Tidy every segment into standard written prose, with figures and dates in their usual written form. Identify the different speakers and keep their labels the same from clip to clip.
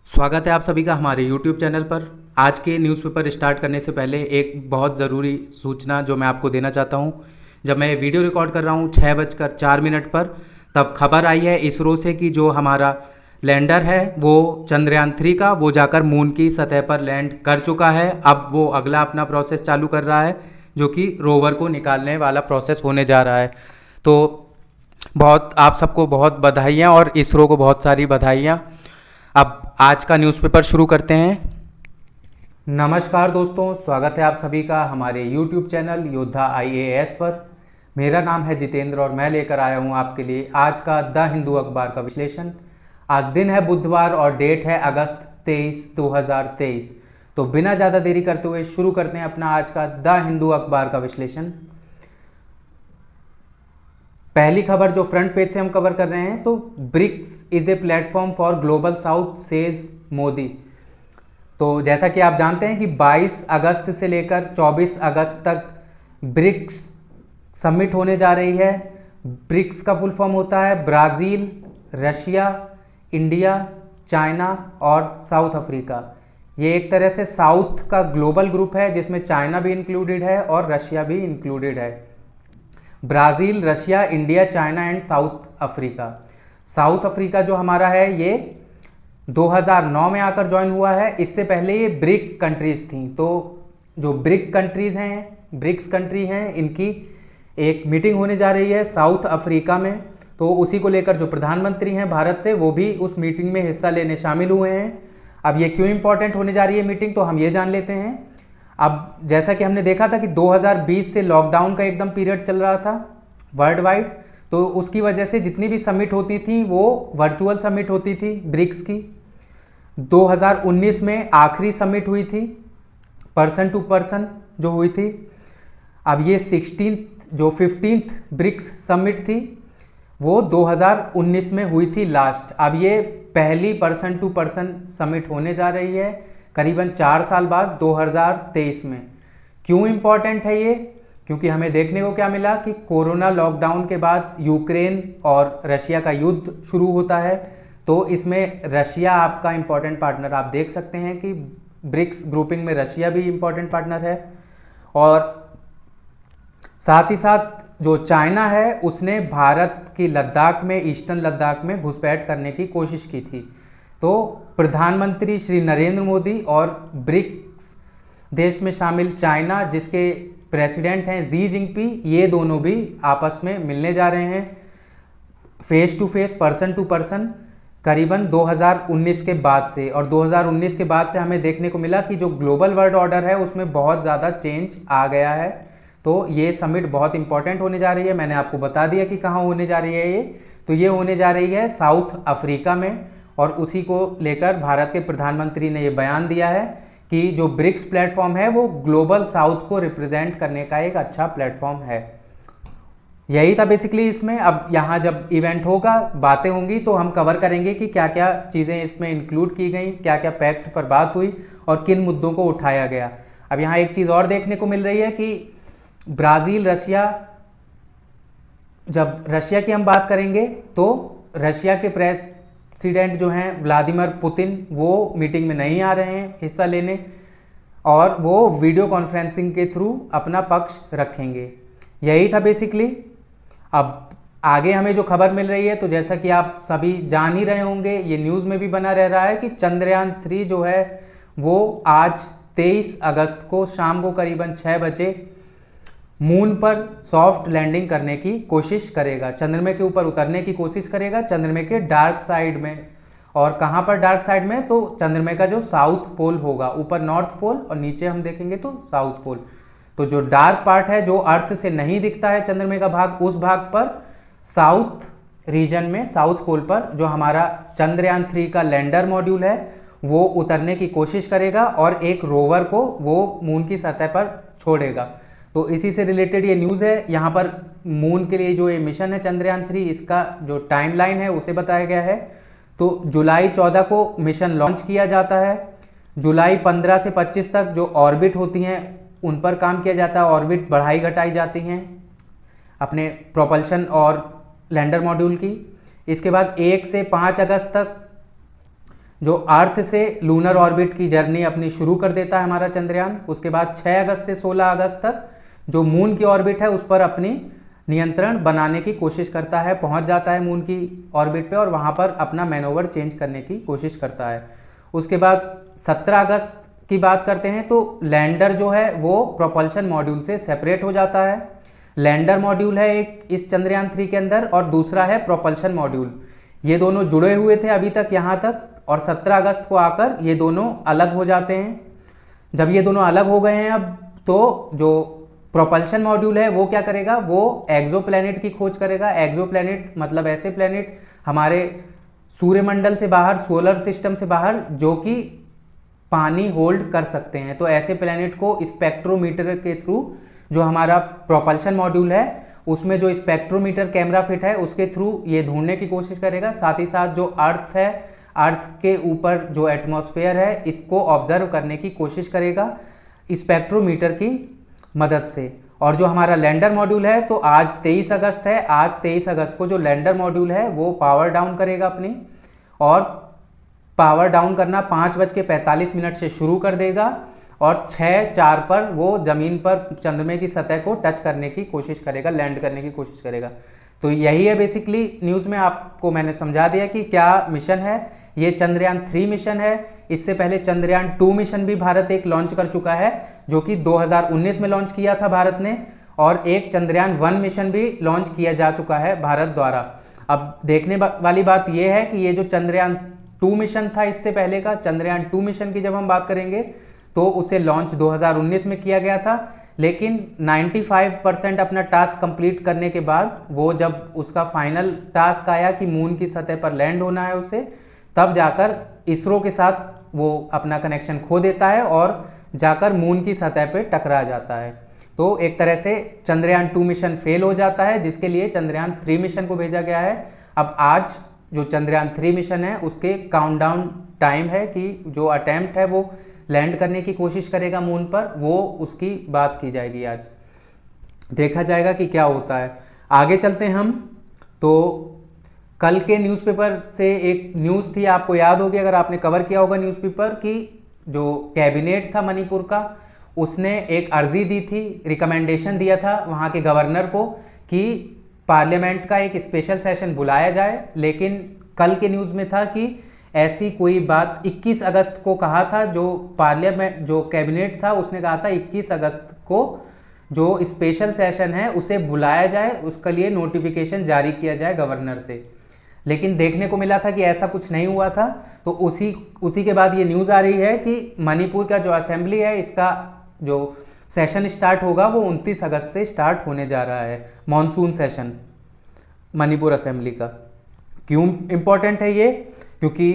Speaker 1: स्वागत है आप सभी का हमारे YouTube चैनल पर। आज के न्यूज़पेपर स्टार्ट करने से पहले एक बहुत ज़रूरी सूचना जो मैं आपको देना चाहता हूँ। जब मैं वीडियो रिकॉर्ड कर रहा हूँ 6:04 पर, तब खबर आई है इसरो से कि जो हमारा लैंडर है वो चंद्रयान 3 का वो जाकर मून की सतह पर लैंड कर चुका है। अब वो अगला अपना प्रोसेस चालू कर रहा है जो कि रोवर को निकालने वाला प्रोसेस होने जा रहा है। तो बहुत आप सबको बहुत बधाइयाँ और इसरो को बहुत सारी बधाइयाँ। अब आज का न्यूज़पेपर शुरू करते हैं। नमस्कार दोस्तों, स्वागत है आप सभी का हमारे YouTube चैनल योद्धा IAS पर। मेरा नाम है जितेंद्र और मैं लेकर आया हूं आपके लिए आज का द हिंदू अखबार का विश्लेषण। आज दिन है बुधवार और डेट है अगस्त 23, 2023। तो बिना ज़्यादा देरी करते हुए शुरू करते हैं अपना आज का द हिंदू अखबार का विश्लेषण। पहली खबर जो फ्रंट पेज से हम कवर कर रहे हैं, तो BRICS is a platform for global south says Modi. तो जैसा कि आप जानते हैं कि 22 अगस्त से लेकर 24 अगस्त तक ब्रिक्स समिट होने जा रही है। ब्रिक्स का फुल फॉर्म होता है ब्राज़ील, रशिया, इंडिया, चाइना और साउथ अफ्रीका। ये एक तरह से साउथ का ग्लोबल ग्रुप है जिसमें चाइना भी इंक्लूडेड है और रशिया भी इंक्लूडेड है। Brazil, Russia, India, China and south Africa. South Africa जो हमारा है ये 2009 में आकर ज्वाइन हुआ है। इससे पहले ये ब्रिक कंट्रीज थी। तो जो ब्रिक कंट्रीज हैं, ब्रिक्स कंट्री हैं, इनकी एक मीटिंग होने जा रही है साउथ अफ्रीका में। तो उसी को लेकर जो प्रधानमंत्री हैं भारत से, वो भी उस मीटिंग में हिस्सा लेने शामिल हुए हैं। अब ये क्यों इंपॉर्टेंट होने जा रही है मीटिंग, तो हम ये जान लेते हैं। अब जैसा कि हमने देखा था कि 2020 से लॉकडाउन का एकदम पीरियड चल रहा था वर्ल्ड वाइड, तो उसकी वजह से जितनी भी समिट होती थी वो वर्चुअल समिट होती थी ब्रिक्स की। 2019 में आखिरी समिट हुई थी पर्सन टू पर्सन जो हुई थी। अब ये 15th ब्रिक्स समिट थी वो 2019 में हुई थी लास्ट। अब ये पहली पर्सन टू पर्सन समिट होने जा रही है करीबन 4 साल बाद 2023 में। क्यों इम्पॉर्टेंट है ये? क्योंकि हमें देखने को क्या मिला कि कोरोना लॉकडाउन के बाद यूक्रेन और रशिया का युद्ध शुरू होता है। तो इसमें रशिया आपका इम्पॉर्टेंट पार्टनर, आप देख सकते हैं कि ब्रिक्स ग्रुपिंग में रशिया भी इम्पॉर्टेंट पार्टनर है। और साथ ही साथ जो चाइना है उसने भारत की लद्दाख में, ईस्टर्न लद्दाख में घुसपैठ करने की कोशिश की थी। तो प्रधानमंत्री श्री नरेंद्र मोदी और ब्रिक्स देश में शामिल चाइना जिसके प्रेसिडेंट हैं जी जिनपिंग, ये दोनों भी आपस में मिलने जा रहे हैं face to face, person to person, करीबन 2019 के बाद से। और 2019 के बाद से हमें देखने को मिला कि जो ग्लोबल वर्ल्ड ऑर्डर है उसमें बहुत ज़्यादा चेंज आ गया है। तो ये समिट बहुत इंपॉर्टेंट होने जा रही है। मैंने आपको बता दिया कि कहाँ होने जा रही है ये, तो ये होने जा रही है साउथ अफ्रीका में। और उसी को लेकर भारत के प्रधानमंत्री ने ये बयान दिया है कि जो ब्रिक्स प्लेटफॉर्म है वो ग्लोबल साउथ को रिप्रेजेंट करने का एक अच्छा प्लेटफॉर्म है। यही था बेसिकली इसमें। अब यहाँ जब इवेंट होगा, बातें होंगी, तो हम कवर करेंगे कि क्या क्या चीज़ें इसमें इंक्लूड की गई, क्या क्या पैक्ट पर बात हुई और किन मुद्दों को उठाया गया। अब यहाँ एक चीज़ और देखने को मिल रही है कि ब्राज़ील, रशिया, जब रशिया की हम बात करेंगे तो रशिया के प्रेसिडेंट जो हैं व्लादिमीर पुतिन, वो मीटिंग में नहीं आ रहे हैं हिस्सा लेने और वो वीडियो कॉन्फ्रेंसिंग के थ्रू अपना पक्ष रखेंगे। यही था बेसिकली। अब आगे हमें जो खबर मिल रही है, तो जैसा कि आप सभी जान ही रहे होंगे, ये न्यूज़ में भी बना रह रहा है कि चंद्रयान 3 जो है वो आज 23 अगस्त को शाम को करीबन 6 बजे मून पर सॉफ्ट लैंडिंग करने की कोशिश करेगा, चंद्रमा के ऊपर उतरने की कोशिश करेगा, चंद्रमा के डार्क साइड में। और कहाँ पर डार्क साइड में? तो चंद्रमा का जो साउथ पोल होगा, ऊपर नॉर्थ पोल और नीचे हम देखेंगे तो साउथ पोल। तो जो डार्क पार्ट है, जो अर्थ से नहीं दिखता है चंद्रमा का भाग, उस भाग पर साउथ रीजन में, साउथ पोल पर जो हमारा चंद्रयान 3 का लैंडर मॉड्यूल है वो उतरने की कोशिश करेगा और एक रोवर को वो मून की सतह पर छोड़ेगा। तो इसी से रिलेटेड ये न्यूज़ है। यहाँ पर मून के लिए जो ये मिशन है चंद्रयान 3, इसका जो टाइमलाइन है उसे बताया गया है। तो जुलाई 14 को मिशन लॉन्च किया जाता है। जुलाई 15 से 25 तक जो ऑर्बिट होती हैं उन पर काम किया जाता है, ऑर्बिट बढ़ाई घटाई जाती हैं अपने प्रोपल्शन और लैंडर मॉड्यूल की। इसके बाद 1 से 5 अगस्त तक जो अर्थ से लूनर ऑर्बिट की जर्नी अपनी शुरू कर देता है हमारा चंद्रयान। उसके बाद 6 अगस्त से 16 अगस्त तक जो मून की ऑर्बिट है उस पर अपनी नियंत्रण बनाने की कोशिश करता है, पहुंच जाता है मून की ऑर्बिट पे और वहां पर अपना मैनोवर चेंज करने की कोशिश करता है। उसके बाद 17 अगस्त की बात करते हैं तो लैंडर जो है वो प्रोपल्शन मॉड्यूल से सेपरेट हो जाता है। लैंडर मॉड्यूल है एक इस चंद्रयान 3 के अंदर और दूसरा है प्रोपल्शन मॉड्यूल। ये दोनों जुड़े हुए थे अभी तक यहाँ तक, और 17 अगस्त को आकर ये दोनों अलग हो जाते हैं। जब ये दोनों अलग हो गए हैं अब, तो जो प्रोपल्शन मॉड्यूल है वो क्या करेगा, वो एक्सोप्लैनेट की खोज करेगा। एक्सोप्लैनेट मतलब ऐसे प्लैनेट हमारे सूर्यमंडल से बाहर, सोलर सिस्टम से बाहर, जो कि पानी होल्ड कर सकते हैं। तो ऐसे प्लैनेट को स्पेक्ट्रोमीटर के थ्रू, जो हमारा प्रोपल्शन मॉड्यूल है उसमें जो स्पेक्ट्रोमीटर कैमरा फिट है उसके थ्रू ये ढूंढने की कोशिश करेगा। साथ ही साथ जो अर्थ है, अर्थ के ऊपर जो एटमॉस्फेयर है इसको ऑब्जर्व करने की कोशिश करेगा स्पेक्ट्रोमीटर की मदद से। और जो हमारा लैंडर मॉड्यूल है, तो आज 23 अगस्त है, आज 23 अगस्त को जो लैंडर मॉड्यूल है वो पावर डाउन करेगा अपनी, और पावर डाउन करना 5:45 से शुरू कर देगा और 6:04 पर वो जमीन पर चंद्रमा की सतह को टच करने की कोशिश करेगा, लैंड करने की कोशिश करेगा। तो यही है बेसिकली न्यूज़ में आपको मैंने समझा दिया कि क्या मिशन है। ये चंद्रयान 3 मिशन है। इससे पहले चंद्रयान 2 मिशन भी भारत एक लॉन्च कर चुका है, जो कि 2019 में लॉन्च किया था भारत ने, और एक चंद्रयान 1 मिशन भी लॉन्च किया जा चुका है भारत द्वारा। अब देखने वाली बात यह है कि ये जो चंद्रयान 2 मिशन था, इससे पहले का चंद्रयान 2 मिशन की जब हम बात करेंगे तो उसे लॉन्च 2019 में किया गया था, लेकिन 95% अपना टास्क कंप्लीट करने के बाद वो जब उसका फाइनल टास्क आया कि मून की सतह पर लैंड होना है उसे, तब जाकर इसरो के साथ वो अपना कनेक्शन खो देता है और जाकर मून की सतह पे टकरा जाता है। तो एक तरह से चंद्रयान 2 मिशन फेल हो जाता है, जिसके लिए चंद्रयान 3 मिशन को भेजा गया है। अब आज जो चंद्रयान 3 मिशन है उसके काउंटडाउन टाइम है कि जो अटेम्प्ट है वो लैंड करने की कोशिश करेगा मून पर, वो उसकी बात की जाएगी। आज देखा जाएगा कि क्या होता है। आगे चलते हैं हम। तो कल के न्यूज़पेपर से एक न्यूज़ थी, आपको याद होगी अगर आपने कवर किया होगा न्यूज़पेपर, कि जो कैबिनेट था मणिपुर का उसने एक अर्जी दी थी, रिकमेंडेशन दिया था वहाँ के गवर्नर को कि पार्लियामेंट का एक स्पेशल सेशन बुलाया जाए। लेकिन कल के न्यूज़ में था कि ऐसी कोई बात 21 अगस्त को कहा था, जो पार्लियामेंट जो कैबिनेट था उसने कहा था 21 अगस्त को जो स्पेशल सेशन है उसे बुलाया जाए, उसके लिए नोटिफिकेशन जारी किया जाए गवर्नर से। लेकिन देखने को मिला था कि ऐसा कुछ नहीं हुआ था। तो उसी के बाद ये न्यूज़ आ रही है कि मणिपुर का जो असेंबली है इसका जो सेशन स्टार्ट होगा वो 29 अगस्त से स्टार्ट होने जा रहा है, मॉनसून सेशन मणिपुर असेंबली का। क्यों इम्पोर्टेंट है ये? क्योंकि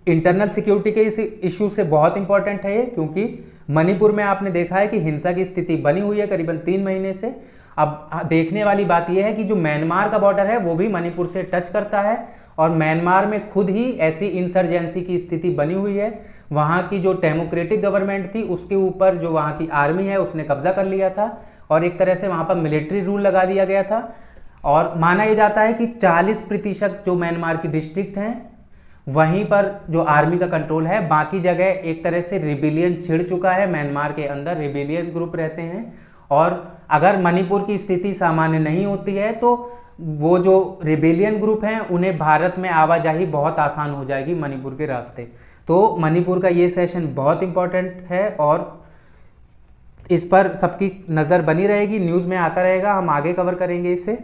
Speaker 1: इंटरनल सिक्योरिटी के इस इशू से बहुत इंपॉर्टेंट है ये, क्योंकि मणिपुर में आपने देखा है कि हिंसा की स्थिति बनी हुई है करीबन 3 महीने से। अब देखने वाली बात यह है कि जो म्यांमार का बॉर्डर है वो भी मणिपुर से टच करता है, और म्यांमार में खुद ही ऐसी इंसर्जेंसी की स्थिति बनी हुई है। वहाँ की जो डेमोक्रेटिक गवर्नमेंट थी उसके ऊपर जो वहाँ की आर्मी है उसने कब्जा कर लिया था, और एक तरह से वहाँ पर मिलिट्री रूल लगा दिया गया था। और माना यह जाता है कि 40% जो म्यांमार की डिस्ट्रिक्ट हैं वहीं पर जो आर्मी का कंट्रोल है, बाकी जगह एक तरह से रिबिलियन छिड़ चुका है। म्यांमार के अंदर रिबिलियन ग्रुप रहते हैं, और अगर मणिपुर की स्थिति सामान्य नहीं होती है तो वो जो रिबिलियन ग्रुप हैं उन्हें भारत में आवाजाही बहुत आसान हो जाएगी मणिपुर के रास्ते। तो मणिपुर का ये सेशन बहुत इंपॉर्टेंट है और इस पर सबकी नज़र बनी रहेगी, न्यूज़ में आता रहेगा, हम आगे कवर करेंगे इसे।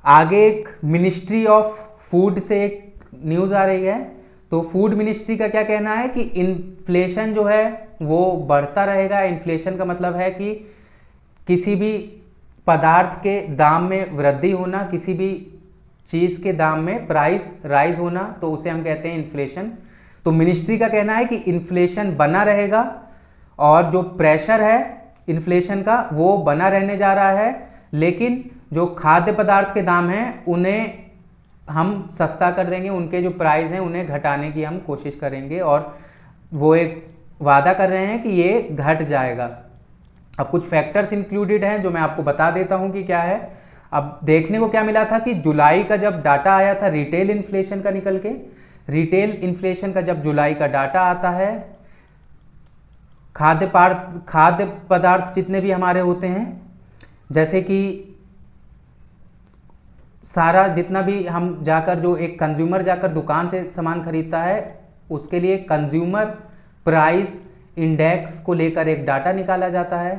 Speaker 1: आगे एक मिनिस्ट्री ऑफ फूड से एक न्यूज़ आ रही है। तो फूड मिनिस्ट्री का क्या कहना है कि इन्फ्लेशन जो है वो बढ़ता रहेगा। इन्फ्लेशन का मतलब है कि किसी भी पदार्थ के दाम में वृद्धि होना, किसी भी चीज़ के दाम में प्राइस राइज होना, तो उसे हम कहते हैं इन्फ्लेशन। तो मिनिस्ट्री का कहना है कि इन्फ्लेशन बना रहेगा, और जो प्रेशर है इन्फ्लेशन का वो बना रहने जा रहा है, लेकिन जो खाद्य पदार्थ के दाम हैं उन्हें हम सस्ता कर देंगे, उनके जो प्राइस हैं उन्हें घटाने की हम कोशिश करेंगे, और वो एक वादा कर रहे हैं कि ये घट जाएगा। अब कुछ फैक्टर्स इंक्लूडेड हैं जो मैं आपको बता देता हूं कि क्या है। अब देखने को क्या मिला था कि जुलाई का जब डाटा आया था रिटेल इन्फ्लेशन का निकल के, रिटेल इन्फ्लेशन का जब जुलाई का डाटा आता है, खाद्य पदार्थ जितने भी हमारे होते हैं, जैसे कि सारा जितना भी हम जाकर, जो एक कंज्यूमर जाकर दुकान से सामान खरीदता है, उसके लिए कंज्यूमर प्राइस इंडेक्स को लेकर एक डाटा निकाला जाता है।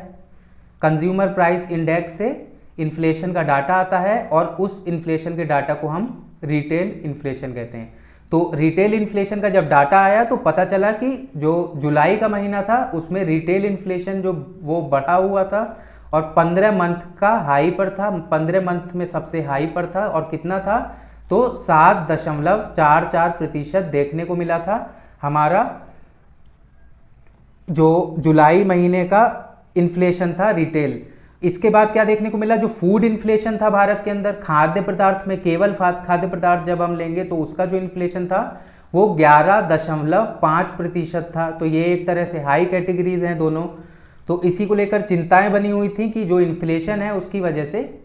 Speaker 1: कंज्यूमर प्राइस इंडेक्स से इन्फ्लेशन का डाटा आता है और उस इन्फ्लेशन के डाटा को हम रिटेल इन्फ्लेशन कहते हैं। तो रिटेल इन्फ्लेशन का जब डाटा आया तो पता चला कि जो जुलाई का महीना था उसमें रिटेल इन्फ्लेशन जो वो बढ़ा हुआ था और 15 मंथ का हाई पर था, 15 मंथ में सबसे हाई पर था। और कितना था? तो 7.44% देखने को मिला था हमारा जो जुलाई महीने का इन्फ्लेशन था रिटेल। इसके बाद क्या देखने को मिला? जो फूड इन्फ्लेशन था भारत के अंदर, खाद्य पदार्थ में, केवल खाद्य पदार्थ जब हम लेंगे तो उसका जो इन्फ्लेशन था वो 11.5% था। तो ये एक तरह से हाई कैटेगरीज हैं दोनों। तो इसी को लेकर चिंताएं बनी हुई थी कि जो इन्फ्लेशन है उसकी वजह से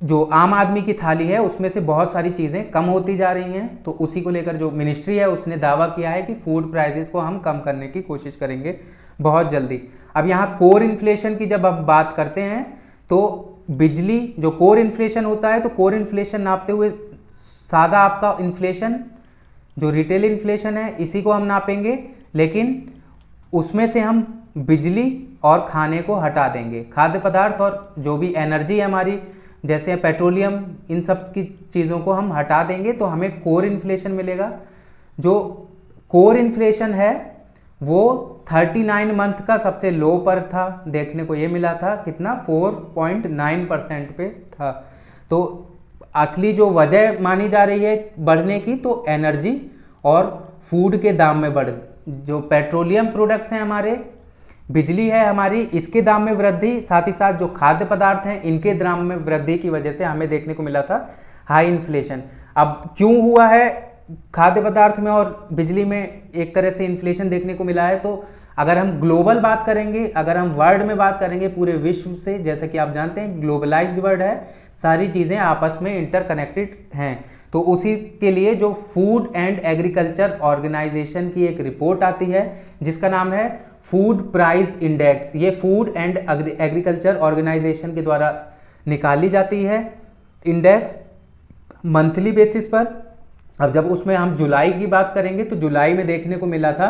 Speaker 1: जो आम आदमी की थाली है उसमें से बहुत सारी चीज़ें कम होती जा रही हैं। तो उसी को लेकर जो मिनिस्ट्री है उसने दावा किया है कि फूड प्राइसेस को हम कम करने की कोशिश करेंगे बहुत जल्दी। अब यहाँ कोर इन्फ्लेशन की जब हम बात करते हैं तो बिजली जो कोर इन्फ्लेशन होता है, तो कोर इन्फ्लेशन नापते हुए सादा आपका इन्फ्लेशन जो रिटेल इन्फ्लेशन है इसी को हम नापेंगे, लेकिन उसमें से हम बिजली और खाने को हटा देंगे। खाद्य पदार्थ और जो भी एनर्जी है हमारी, जैसे पेट्रोलियम, इन सब की चीज़ों को हम हटा देंगे तो हमें कोर इन्फ्लेशन मिलेगा। जो कोर इन्फ्लेशन है वो 39 मंथ का सबसे लो पर था, देखने को ये मिला था। कितना? 4.9% पे था। तो असली जो वजह मानी जा रही है बढ़ने की, तो एनर्जी और फूड के दाम में बढ़, जो पेट्रोलियम प्रोडक्ट्स हैं हमारे, बिजली है हमारी, इसके दाम में वृद्धि, साथ ही साथ जो खाद्य पदार्थ हैं इनके दाम में वृद्धि की वजह से हमें देखने को मिला था हाई इन्फ्लेशन। अब क्यों हुआ है खाद्य पदार्थ में और बिजली में एक तरह से इन्फ्लेशन देखने को मिला है? तो अगर हम ग्लोबल बात करेंगे, अगर हम वर्ल्ड में बात करेंगे पूरे विश्व से, जैसे कि आप जानते हैं ग्लोबलाइज्ड वर्ल्ड है, सारी चीज़ें आपस में इंटरकनेक्टेड हैं। तो उसी के लिए जो फूड एंड एग्रीकल्चर ऑर्गेनाइजेशन की एक रिपोर्ट आती है जिसका नाम है फूड प्राइस इंडेक्स, ये फूड एंड एग्रीकल्चर ऑर्गेनाइजेशन के द्वारा निकाली जाती है इंडेक्स मंथली बेसिस पर। अब जब उसमें हम जुलाई की बात करेंगे तो जुलाई में देखने को मिला था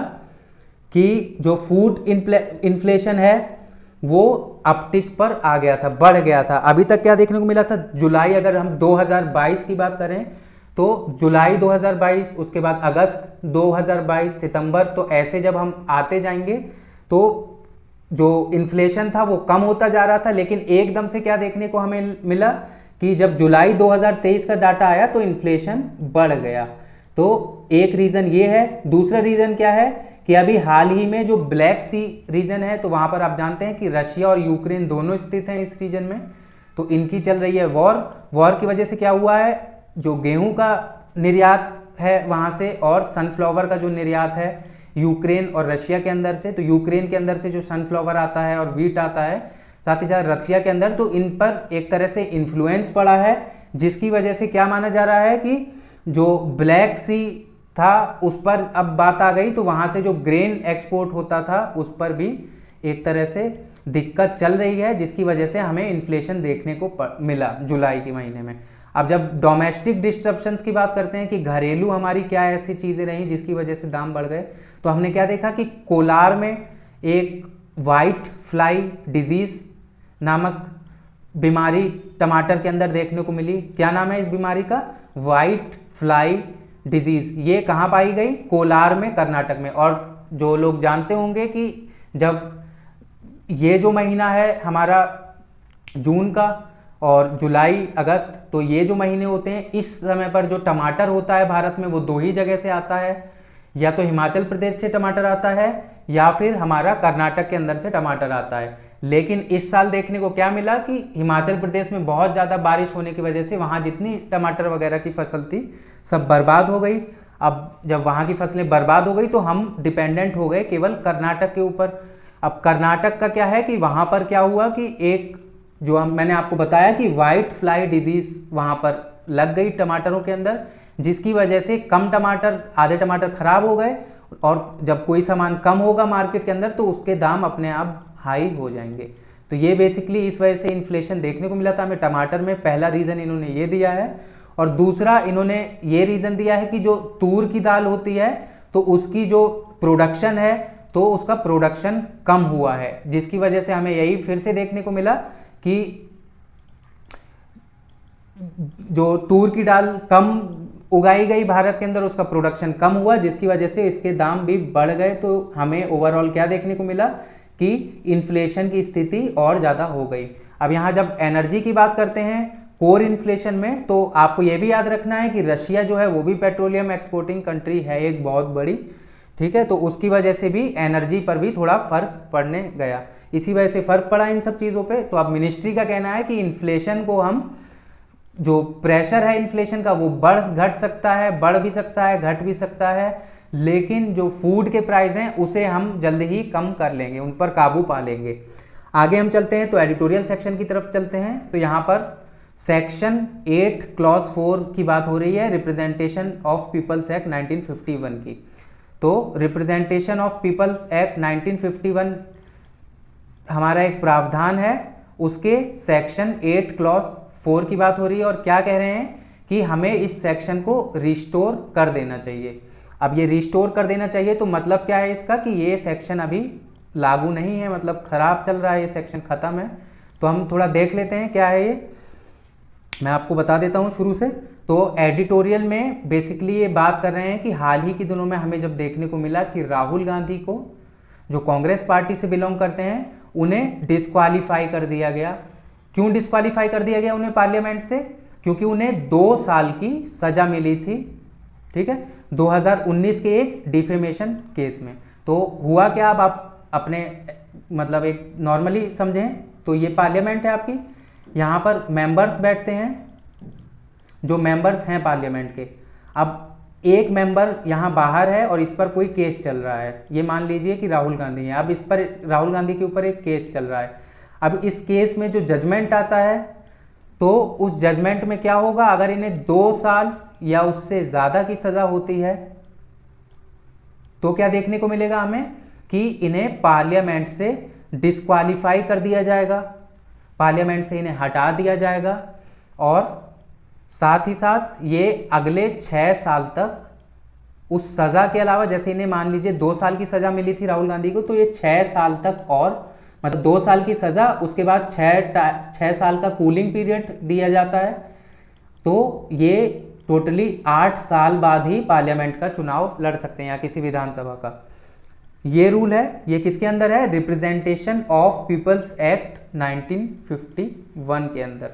Speaker 1: कि जो फूड इन्फ्लेशन है वो अपटिक पर आ गया था, बढ़ गया था। अभी तक क्या देखने को मिला था? जुलाई, अगर हम 2022 की बात करें तो जुलाई 2022, उसके बाद अगस्त 2022, सितंबर, तो ऐसे जब हम आते जाएंगे तो जो इन्फ्लेशन था वो कम होता जा रहा था। लेकिन एकदम से क्या देखने को हमें मिला कि जब जुलाई 2023 का डाटा आया तो इन्फ्लेशन बढ़ गया। तो एक रीज़न ये है। दूसरा रीज़न क्या है कि अभी हाल ही में जो ब्लैक सी रीजन है, तो वहाँ पर आप जानते हैं कि रशिया और यूक्रेन दोनों स्थित हैं इस रीजन में। तो इनकी चल रही है वॉर की वजह से क्या हुआ है, जो गेहूं का निर्यात है वहाँ से और सनफ्लावर का जो निर्यात है यूक्रेन और रशिया के अंदर से, तो यूक्रेन के अंदर से जो सनफ्लावर आता है और वीट आता है, साथ ही साथ रशिया के अंदर, तो इन पर एक तरह से इन्फ्लुएंस पड़ा है, जिसकी वजह से क्या माना जा रहा है कि जो ब्लैक सी था उस पर अब बात आ गई। तो वहाँ से जो ग्रेन एक्सपोर्ट होता था उस पर भी एक तरह से दिक्कत चल रही है, जिसकी वजह से हमें इन्फ्लेशन देखने को मिला जुलाई के महीने में। अब जब डोमेस्टिक डिस्ट्रप्शंस की बात करते हैं कि घरेलू हमारी क्या ऐसी चीज़ें रहीं जिसकी वजह से दाम बढ़ गए, तो हमने क्या देखा कि कोलार में एक वाइट फ्लाई डिजीज़ नामक बीमारी टमाटर के अंदर देखने को मिली। क्या नाम है इस बीमारी का? White fly disease. ये कहाँ पाई गई? कोलार में, कर्नाटक में। और जो लोग जानते होंगे कि जब ये जो महीना है हमारा जून का और जुलाई अगस्त, तो ये जो महीने होते हैं इस समय पर जो टमाटर होता है भारत में वो दो ही जगह से आता है, या तो हिमाचल प्रदेश से टमाटर आता है या फिर हमारा कर्नाटक के अंदर से टमाटर आता है। लेकिन इस साल देखने को क्या मिला कि हिमाचल प्रदेश में बहुत ज़्यादा बारिश होने की वजह से वहाँ जितनी टमाटर वगैरह की फसल थी सब बर्बाद हो गई। अब जब वहाँ की फसलें बर्बाद हो गई तो हम डिपेंडेंट हो गए केवल कर्नाटक के ऊपर। अब कर्नाटक का क्या है कि वहाँ पर क्या हुआ कि एक जो मैंने आपको बताया कि वाइट फ्लाई डिजीज़ वहाँ पर लग गई टमाटरों के अंदर, जिसकी वजह से कम टमाटर, आधे टमाटर खराब हो गए, और जब कोई सामान कम होगा मार्केट के अंदर तो उसके दाम अपने आप हाई हो जाएंगे। तो ये बेसिकली इस वजह से इन्फ्लेशन देखने को मिला था हमें टमाटर में। पहला रीज़न इन्होंने ये दिया है, और दूसरा इन्होंने ये रीज़न दिया है कि जो तूर की दाल होती है तो उसकी जो प्रोडक्शन है तो उसका प्रोडक्शन कम हुआ है, जिसकी वजह से हमें यही फिर से देखने को मिला कि जो तूर की दाल कम उगाई गई भारत के अंदर, उसका प्रोडक्शन कम हुआ, जिसकी वजह से इसके दाम भी बढ़ गए। तो हमें ओवरऑल क्या देखने को मिला कि इन्फ्लेशन की स्थिति और ज़्यादा हो गई। अब यहाँ जब एनर्जी की बात करते हैं कोर इन्फ्लेशन में, तो आपको ये भी याद रखना है कि रशिया जो है वो भी पेट्रोलियम एक्सपोर्टिंग कंट्री है एक बहुत बड़ी, ठीक है। तो उसकी वजह से भी एनर्जी पर भी थोड़ा फर्क पड़ने गया, इसी वजह से फर्क पड़ा इन सब चीज़ों पे। तो अब मिनिस्ट्री का कहना है कि इन्फ्लेशन को हम, जो प्रेशर है इन्फ्लेशन का वो बढ़ घट सकता है, बढ़ भी सकता है, घट भी सकता है, लेकिन जो फूड के प्राइस हैं उसे हम जल्द ही कम कर लेंगे, उन पर काबू पा लेंगे। आगे हम चलते हैं तो एडिटोरियल सेक्शन की तरफ चलते हैं। तो यहाँ पर सेक्शन 8 क्लॉज 4 की बात हो रही है, रिप्रेजेंटेशन ऑफ पीपल्स एक्ट 1951 की। तो रिप्रेजेंटेशन ऑफ पीपल्स एक्ट 1951 हमारा एक प्रावधान है, उसके सेक्शन 8 क्लॉज 4 की बात हो रही है, और क्या कह रहे हैं कि हमें इस सेक्शन को रिस्टोर कर देना चाहिए। अब ये रिस्टोर कर देना चाहिए तो मतलब क्या है इसका, कि ये सेक्शन अभी लागू नहीं है, मतलब खराब चल रहा है, ये सेक्शन खत्म है। तो हम थोड़ा देख लेते हैं क्या है ये, मैं आपको बता देता हूँ शुरू से। तो एडिटोरियल में बेसिकली ये बात कर रहे हैं कि हाल ही के दिनों में हमें जब देखने को मिला कि राहुल गांधी को, जो कांग्रेस पार्टी से बिलोंग करते हैं, उन्हें डिस्क्वालीफाई कर दिया गया। क्यों डिस्क्वालीफाई कर दिया गया उन्हें पार्लियामेंट से? क्योंकि उन्हें 2 साल की सजा मिली थी, ठीक है, 2019 के एक डिफेमेशन केस में। तो हुआ क्या, अब आप अपने मतलब एक नॉर्मली समझें तो ये पार्लियामेंट है आपकी, यहाँ पर मेंबर्स बैठते हैं, जो मेंबर्स हैं पार्लियामेंट के। अब एक मेंबर यहाँ बाहर है और इस पर कोई केस चल रहा है, ये मान लीजिए कि राहुल गांधी है, अब इस पर राहुल गांधी के ऊपर एक केस चल रहा है। अब इस केस में जो जजमेंट आता है तो उस जजमेंट में क्या होगा, अगर इन्हें 2 साल या उससे ज़्यादा की सज़ा होती है तो क्या देखने को मिलेगा हमें कि इन्हें पार्लियामेंट से डिस्क्वालीफाई कर दिया जाएगा, पार्लियामेंट से इन्हें हटा दिया जाएगा, और साथ ही साथ ये अगले 6 साल तक उस सज़ा के अलावा, जैसे इन्हें मान लीजिए 2 साल की सज़ा मिली थी राहुल गांधी को, तो ये 6 साल तक और, मतलब 2 साल की सज़ा, उसके बाद 6 साल का कूलिंग पीरियड दिया जाता है। तो ये टोटली 8 साल बाद ही पार्लियामेंट का चुनाव लड़ सकते हैं या किसी विधानसभा का। ये रूल है, ये किसके अंदर है, रिप्रेजेंटेशन ऑफ पीपल्स एक्ट 1951 के अंदर।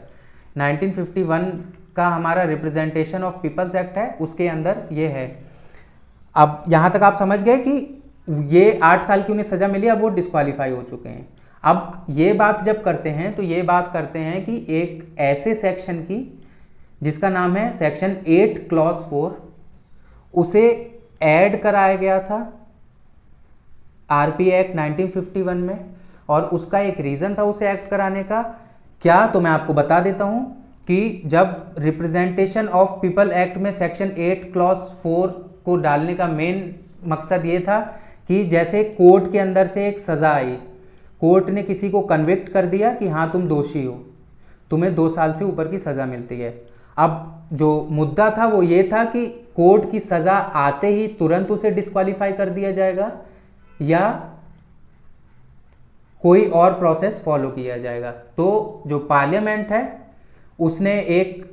Speaker 1: 1951 का हमारा रिप्रेजेंटेशन ऑफ पीपल्स एक्ट है, उसके अंदर ये है। अब यहाँ तक आप समझ गए कि ये 8 साल की उन्हें सज़ा मिली, अब वो डिस्क्वालीफाई हो चुके हैं। अब ये बात जब करते हैं तो ये बात करते हैं कि एक ऐसे सेक्शन की जिसका नाम है सेक्शन 8 क्लॉज 4, उसे ऐड कराया गया था आरपी एक्ट 1951 में, और उसका एक रीज़न था उसे एक्ट कराने का। क्या, तो मैं आपको बता देता हूं कि जब रिप्रेजेंटेशन ऑफ पीपल एक्ट में सेक्शन 8 क्लॉज 4 को डालने का मेन मकसद ये था कि जैसे कोर्ट के अंदर से एक सज़ा आई, कोर्ट ने किसी को कन्विक्ट कर दिया कि हाँ तुम दोषी हो, तुम्हें 2 साल से ऊपर की सज़ा मिलती है। अब जो मुद्दा था वो ये था कि कोर्ट की सज़ा आते ही तुरंत उसे डिस्क्वालीफाई कर दिया जाएगा या कोई और प्रोसेस फॉलो किया जाएगा। तो जो पार्लियामेंट है उसने एक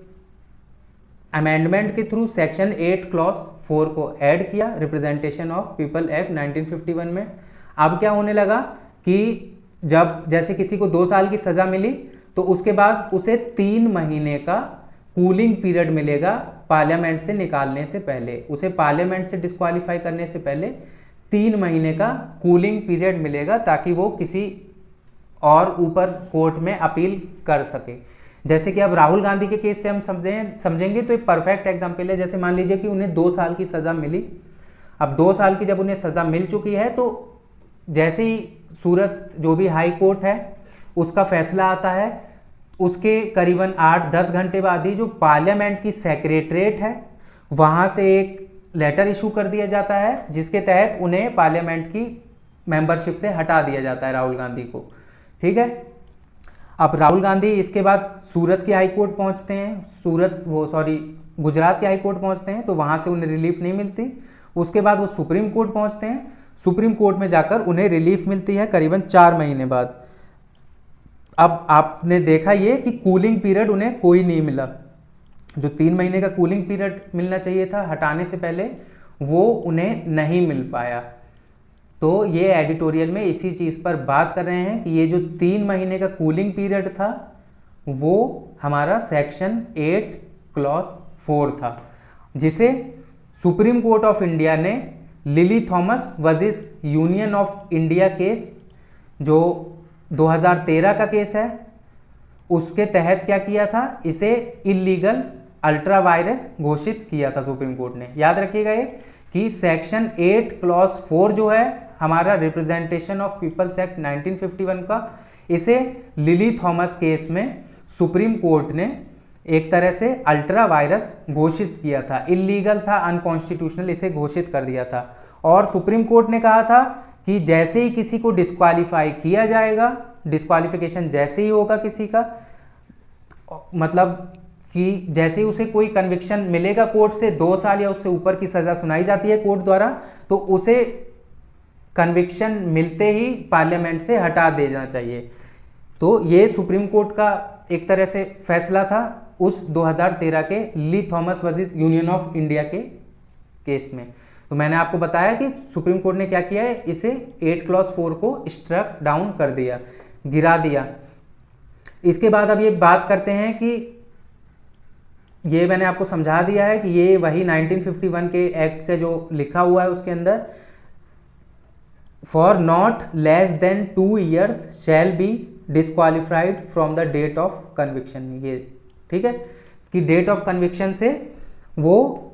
Speaker 1: अमेंडमेंट के थ्रू सेक्शन 8 क्लॉज 4 को ऐड किया रिप्रेजेंटेशन ऑफ पीपल एक्ट 1951 में। अब क्या होने लगा कि जब जैसे किसी को 2 साल की सज़ा मिली तो उसके बाद उसे 3 महीने का कूलिंग पीरियड मिलेगा पार्लियामेंट से निकालने से पहले, उसे पार्लियामेंट से डिस्क्वालीफाई करने से पहले 3 महीने का कूलिंग पीरियड मिलेगा ताकि वो किसी और ऊपर कोर्ट में अपील कर सके। जैसे कि अब राहुल गांधी के केस से हम समझेंगे तो एक परफेक्ट एग्जाम्पल है। जैसे मान लीजिए कि उन्हें 2 साल की सज़ा मिली, अब 2 साल की जब उन्हें सज़ा मिल चुकी है तो जैसे ही सूरत जो भी हाई कोर्ट है उसका फैसला आता है, उसके करीबन 8-10 घंटे बाद ही जो पार्लियामेंट की सेक्रेटरीट है वहाँ से एक लेटर इशू कर दिया जाता है जिसके तहत उन्हें पार्लियामेंट की मेंबरशिप से हटा दिया जाता है राहुल गांधी को। ठीक है, अब राहुल गांधी इसके बाद सूरत की हाई कोर्ट पहुँचते हैं, गुजरात के हाई कोर्ट पहुँचते हैं, तो वहाँ से उन्हें रिलीफ नहीं मिलती। उसके बाद वो सुप्रीम कोर्ट पहुँचते हैं, सुप्रीम कोर्ट में जाकर उन्हें रिलीफ मिलती है करीबन 4 महीने बाद। अब आपने देखा ये कि कूलिंग पीरियड उन्हें कोई नहीं मिला, जो 3 महीने का कूलिंग पीरियड मिलना चाहिए था हटाने से पहले, वो उन्हें नहीं मिल पाया। तो ये एडिटोरियल में इसी चीज़ पर बात कर रहे हैं कि ये जो 3 महीने का कूलिंग पीरियड था वो हमारा सेक्शन 8 क्लॉज 4 था, जिसे सुप्रीम कोर्ट ऑफ इंडिया ने lily Thomas versus Union of India case, जो 2013 का केस है, उसके तहत क्या किया था, इसे इलीगल अल्ट्रा वायरस घोषित किया था सुप्रीम कोर्ट ने। याद रखिएगा ये कि सेक्शन 8 क्लॉज 4 जो है हमारा रिप्रेजेंटेशन ऑफ पीपल्स एक्ट 1951 का, इसे लिली थॉमस केस में सुप्रीम कोर्ट ने एक तरह से अल्ट्रा वायरस घोषित किया था, इलीगल था, अनकॉन्स्टिट्यूशनल इसे घोषित कर दिया था। और सुप्रीम कोर्ट ने कहा था कि जैसे ही किसी को डिस्क्वालीफाई किया जाएगा, डिस्क्वालिफिकेशन जैसे ही होगा किसी का, मतलब कि जैसे ही उसे कोई कन्विक्शन मिलेगा कोर्ट से, 2 साल या उससे ऊपर की सजा सुनाई जाती है कोर्ट द्वारा, तो उसे कन्विक्शन मिलते ही पार्लियामेंट से हटा देना चाहिए। तो ये सुप्रीम कोर्ट का एक तरह से फैसला था उस 2013 के Lee Thomas versus Union of India के केस में। तो मैंने आपको बताया कि सुप्रीम कोर्ट ने क्या किया है, इसे 8 क्लॉज 4 को स्ट्रक डाउन कर दिया, गिरा दिया। इसके बाद अब ये बात करते हैं कि ये मैंने आपको समझा दिया है कि ये वही 1951 के एक्ट का जो लिखा हुआ है उसके अंदर, for not less than 2 years shall be disqualified from the date of conviction. ये ठीक है कि डेट ऑफ कन्विक्शन से वो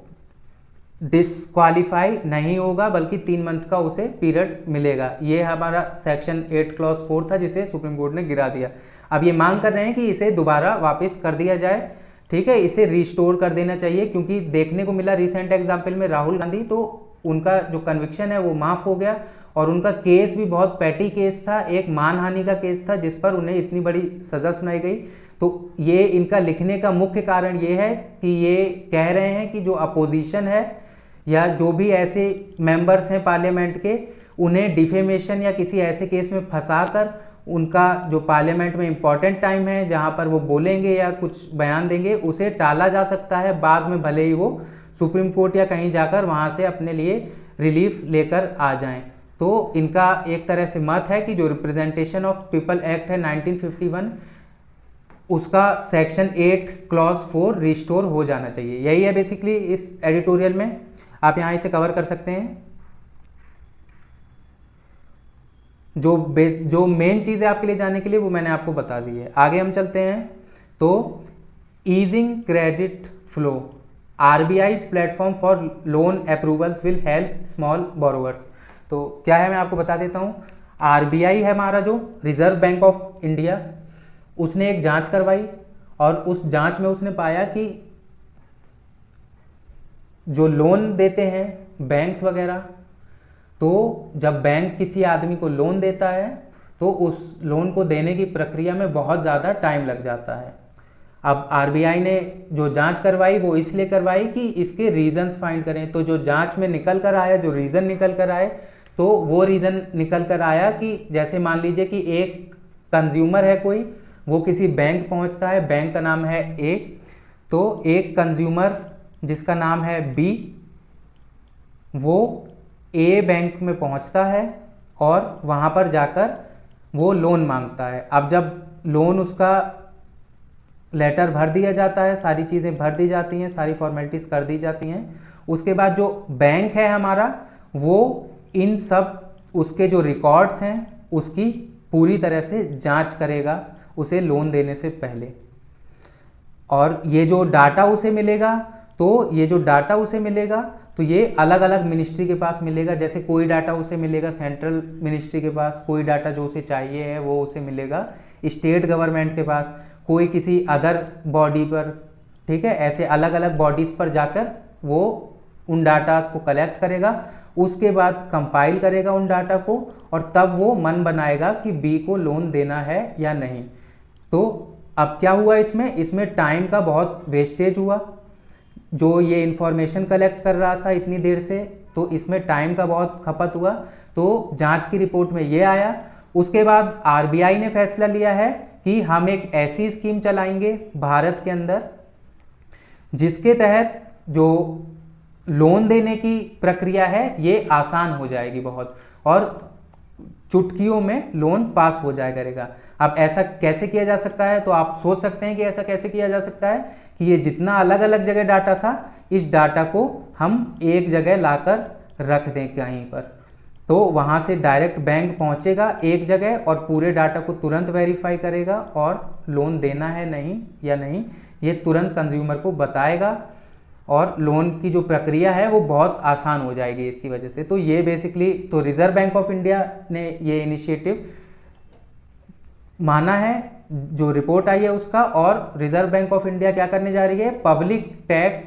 Speaker 1: डिस्क्वालीफाई नहीं होगा, बल्कि 3 मंथ का उसे पीरियड मिलेगा। ये हमारा सेक्शन 8 क्लॉज 4 था जिसे सुप्रीम कोर्ट ने गिरा दिया। अब ये मांग कर रहे हैं कि इसे दोबारा वापस कर दिया जाए, ठीक है, इसे रिस्टोर कर देना चाहिए, क्योंकि देखने को मिला रिसेंट एग्जाम्पल में राहुल गांधी, तो उनका जो कन्विक्शन है वो माफ़ हो गया और उनका केस भी बहुत पैटी केस था, एक मानहानि का केस था जिस पर उन्हें इतनी बड़ी सज़ा सुनाई गई। तो ये इनका लिखने का मुख्य कारण ये है कि ये कह रहे हैं कि जो अपोजिशन है या जो भी ऐसे मेंबर्स हैं पार्लियामेंट के, उन्हें डिफेमेशन या किसी ऐसे केस में फंसाकर उनका जो पार्लियामेंट में इम्पॉर्टेंट टाइम है जहां पर वो बोलेंगे या कुछ बयान देंगे, उसे टाला जा सकता है, बाद में भले ही वो सुप्रीम कोर्ट या कहीं जाकर वहां से अपने लिए रिलीफ लेकर आ जाएं। तो इनका एक तरह से मत है कि जो रिप्रेजेंटेशन ऑफ पीपल एक्ट है 1951, उसका सेक्शन 8 क्लॉज 4 रिस्टोर हो जाना चाहिए। यही है बेसिकली इस एडिटोरियल में, आप यहाँ इसे कवर कर सकते हैं। जो मेन चीज़ है आपके लिए जाने के लिए वो मैंने आपको बता दी है। आगे हम चलते हैं। तो easing credit flow, RBI's platform for loan approvals will help small borrowers. तो क्या है मैं आपको बता देता हूँ। RBI है हमारा जो रिजर्व बैंक ऑफ इंडिया, उसने एक जांच करवाई और उस जांच में उसने पाया कि जो लोन देते हैं बैंक्स वगैरह, तो जब बैंक किसी आदमी को लोन देता है तो उस लोन को देने की प्रक्रिया में बहुत ज़्यादा टाइम लग जाता है। अब RBI ने जो जांच करवाई वो इसलिए करवाई कि इसके रीजंस फाइंड करें। तो जो जांच में निकल कर आया, जो रीज़न निकल कर आए, तो वो रीज़न निकल कर आया कि जैसे मान लीजिए कि एक कंज्यूमर है कोई, वो किसी बैंक पहुंचता है, बैंक का नाम है A, तो एक कंज्यूमर जिसका नाम है B, वो A बैंक में पहुंचता है और वहां पर जाकर वो लोन मांगता है। अब जब लोन उसका लेटर भर दिया जाता है, सारी चीज़ें भर दी जाती हैं, सारी फॉर्मेलिटीज़ कर दी जाती हैं, उसके बाद जो बैंक है हमारा, वो इन सब उसके जो रिकॉर्ड्स हैं उसकी पूरी तरह से जांच करेगा उसे लोन देने से पहले। और ये जो डाटा उसे मिलेगा, तो ये अलग अलग मिनिस्ट्री के पास मिलेगा। जैसे कोई डाटा उसे मिलेगा सेंट्रल मिनिस्ट्री के पास, कोई डाटा जो उसे चाहिए है वो उसे मिलेगा स्टेट गवर्नमेंट के पास, कोई किसी अदर बॉडी पर, ठीक है, ऐसे अलग अलग बॉडीज़ पर जाकर वो उन डाटास को कलेक्ट करेगा, उसके बाद कंपाइल करेगा उन डाटा को, और तब वो मन बनाएगा कि बी को लोन देना है या नहीं। तो अब क्या हुआ, इसमें टाइम का बहुत वेस्टेज हुआ। जो ये इंफॉर्मेशन कलेक्ट कर रहा था इतनी देर से, तो इसमें टाइम का बहुत खपत हुआ। तो जांच की रिपोर्ट में ये आया। उसके बाद आरबीआई ने फैसला लिया है कि हम एक ऐसी स्कीम चलाएंगे भारत के अंदर जिसके तहत जो लोन देने की प्रक्रिया है ये आसान हो जाएगी बहुत, और चुटकियों में लोन पास हो जाया करेगा। अब ऐसा कैसे किया जा सकता है, तो आप सोच सकते हैं कि ऐसा कैसे किया जा सकता है कि ये जितना अलग अलग जगह डाटा था, इस डाटा को हम एक जगह लाकर रख दें कहीं पर, तो वहाँ से डायरेक्ट बैंक पहुँचेगा एक जगह और पूरे डाटा को तुरंत वेरीफाई करेगा और लोन देना है नहीं या नहीं ये तुरंत कंज्यूमर को बताएगा, और लोन की जो प्रक्रिया है वो बहुत आसान हो जाएगी इसकी वजह से। तो ये बेसिकली तो रिजर्व बैंक ऑफ इंडिया ने ये इनिशिएटिव माना है, जो रिपोर्ट आई है उसका। और रिजर्व बैंक ऑफ इंडिया क्या करने जा रही है, public take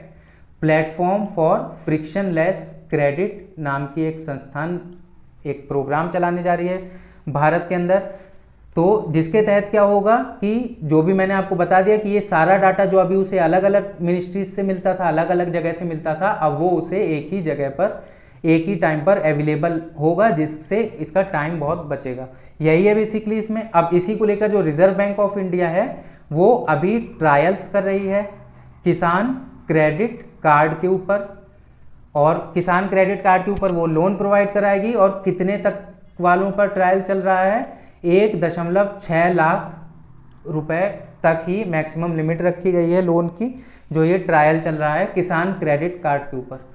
Speaker 1: platform for frictionless credit नाम की एक संस्थान, एक प्रोग्राम चलाने जा रही है भारत के अंदर। तो जिसके तहत क्या होगा कि जो भी मैंने आपको बता दिया कि ये सारा डाटा जो अभी उसे अलग अलग मिनिस्ट्रीज से मिलता था, अलग अलग जगह से मिलता था, अब वो उसे एक ही जगह पर एक ही टाइम पर अवेलेबल होगा, जिससे इसका टाइम बहुत बचेगा। यही है बेसिकली इसमें। अब इसी को लेकर जो रिजर्व बैंक ऑफ इंडिया है वो अभी ट्रायल्स कर रही है किसान क्रेडिट कार्ड के ऊपर, और किसान क्रेडिट कार्ड के ऊपर वो लोन प्रोवाइड कराएगी। और कितने तक वालों पर ट्रायल चल रहा है, 1.6 लाख रुपए तक ही मैक्सिमम लिमिट रखी गई है लोन की, जो ये ट्रायल चल रहा है किसान क्रेडिट कार्ड के ऊपर।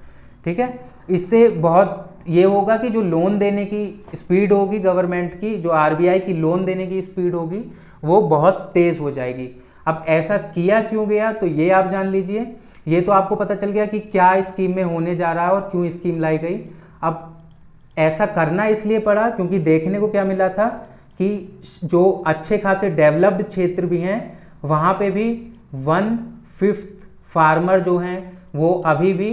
Speaker 1: ठीक है, इससे बहुत ये होगा कि जो लोन देने की स्पीड होगी गवर्नमेंट की, जो आरबीआई की लोन देने की स्पीड होगी वो बहुत तेज़ हो जाएगी। अब ऐसा किया क्यों गया, तो ये आप जान लीजिए। ये तो आपको पता चल गया कि क्या स्कीम में होने जा रहा है और क्यों स्कीम लाई गई। अब ऐसा करना इसलिए पड़ा क्योंकि देखने को क्या मिला था कि जो अच्छे खासे डेवलप्ड क्षेत्र भी हैं वहाँ पे भी 1/5 फार्मर जो हैं वो अभी भी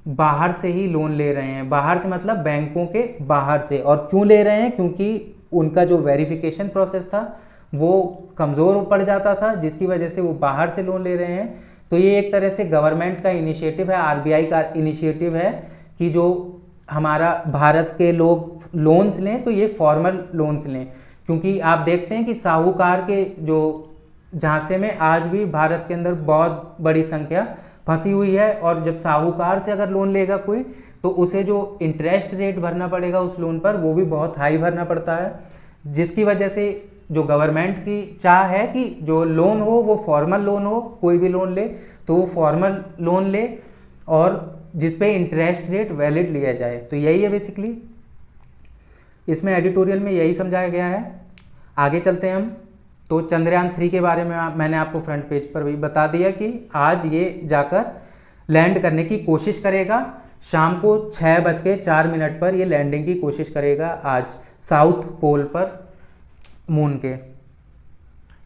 Speaker 1: बाहर से ही लोन ले रहे हैं। बाहर से मतलब बैंकों के बाहर से। और क्यों ले रहे हैं, क्योंकि उनका जो वेरिफिकेशन प्रोसेस था वो कमज़ोर पड़ जाता था, जिसकी वजह से वो बाहर से लोन ले रहे हैं। तो ये एक तरह से गवर्नमेंट का इनिशिएटिव है, आरबीआई का इनिशिएटिव है कि जो हमारा भारत के लोग लोन्स लें तो ये फॉर्मल लोन्स लें। क्योंकि आप देखते हैं कि साहूकार के जो झांसे में आज भी भारत के अंदर बहुत बड़ी संख्या फंसी हुई है, और जब साहूकार से अगर लोन लेगा कोई तो उसे जो इंटरेस्ट रेट भरना पड़ेगा उस लोन पर वो भी बहुत हाई भरना पड़ता है, जिसकी वजह से जो गवर्नमेंट की चाह है कि जो लोन हो वो फॉर्मल लोन हो, कोई भी लोन ले तो वो फॉर्मल लोन ले और जिस पे इंटरेस्ट रेट वैलिड लिया जाए। तो यही है बेसिकली इसमें एडिटोरियल में यही समझाया गया है। आगे चलते हैं हम। तो चंद्रयान 3 के बारे में मैंने आपको फ्रंट पेज पर भी बता दिया कि आज ये जाकर लैंड करने की कोशिश करेगा। शाम को 6:04 पर ये लैंडिंग की कोशिश करेगा आज साउथ पोल पर मून के।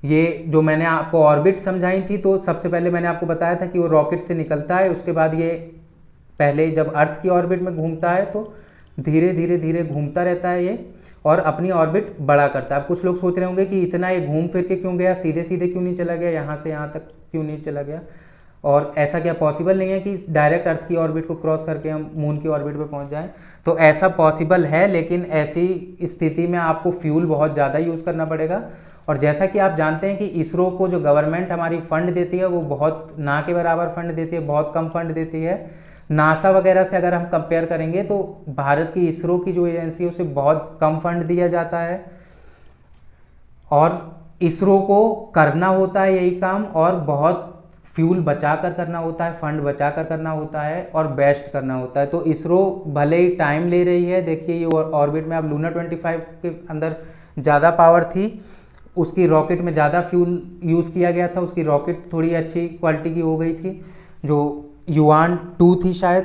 Speaker 1: ये जो मैंने आपको ऑर्बिट समझाई थी, तो सबसे पहले मैंने आपको बताया था कि वो रॉकेट से निकलता है, उसके बाद ये पहले जब अर्थ की ऑर्बिट में घूमता है तो धीरे धीरे धीरे घूमता रहता है ये और अपनी ऑर्बिट बड़ा करता है। अब कुछ लोग सोच रहे होंगे कि इतना ये घूम फिर के क्यों गया, सीधे सीधे क्यों नहीं चला गया, यहाँ से यहाँ तक क्यों नहीं चला गया, और ऐसा क्या पॉसिबल नहीं है कि डायरेक्ट अर्थ की ऑर्बिट को क्रॉस करके हम मून की ऑर्बिट पे पहुँच जाएं। तो ऐसा पॉसिबल है, लेकिन ऐसी स्थिति में आपको फ्यूल बहुत ज़्यादा यूज़ करना पड़ेगा। और जैसा कि आप जानते हैं कि इसरो को जो गवर्नमेंट हमारी फ़ंड देती है वो बहुत ना के बराबर फंड देती है, बहुत कम फंड देती है। नासा वगैरह से अगर हम कंपेयर करेंगे तो भारत की इसरो की जो एजेंसी है उसे बहुत कम फंड दिया जाता है, और इसरो को करना होता है यही काम, और बहुत फ्यूल बचा कर करना होता है, फंड बचा कर करना होता है, और बेस्ट करना होता है। तो इसरो भले ही टाइम ले रही है, देखिए ये ऑर्बिट में अब लूना 25 के अंदर ज़्यादा पावर थी, उसकी रॉकेट में ज़्यादा फ्यूल यूज़ किया गया था, उसकी रॉकेट थोड़ी अच्छी क्वालिटी की हो गई थी, जो युवान 2 थी शायद।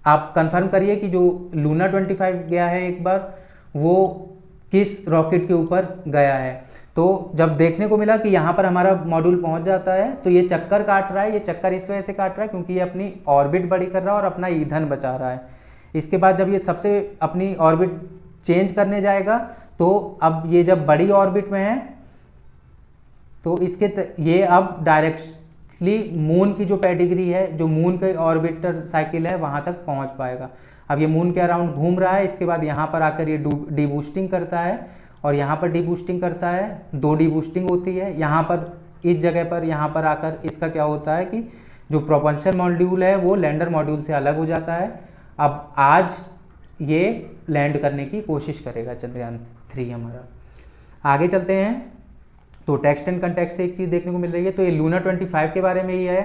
Speaker 1: आप कंफर्म करिए कि जो लूना 25 गया है एक बार वो किस रॉकेट के ऊपर गया है। तो जब देखने को मिला कि यहाँ पर हमारा मॉड्यूल पहुँच जाता है तो ये चक्कर काट रहा है, ये चक्कर इस वजह से काट रहा है क्योंकि ये अपनी ऑर्बिट बड़ी कर रहा है और अपना ईंधन बचा रहा है। इसके बाद जब ये सबसे अपनी ऑर्बिट चेंज करने जाएगा तो अब ये जब बड़ी ऑर्बिट में है तो ये अब डायरेक्टली मून की जो पेडिग्री है, जो मून के ऑर्बिटर साइकिल है, वहाँ तक पहुँच पाएगा। अब ये मून के अराउंड घूम रहा है, इसके बाद यहाँ पर आकर ये डीबूस्टिंग करता है और यहाँ पर डीबूस्टिंग करता है, 2 डीबूस्टिंग होती है। यहाँ पर इस जगह पर यहाँ पर आकर इसका क्या होता है कि जो प्रोपल्शन मॉड्यूल है वो लैंडर मॉड्यूल से अलग हो जाता है। अब आज ये लैंड करने की कोशिश करेगा चंद्रयान 3 हमारा। आगे चलते हैं तो टेक्स्ट एंड कंटेक्स्ट से एक चीज़ देखने को मिल रही है, तो ये लूना 25 के बारे में ही है।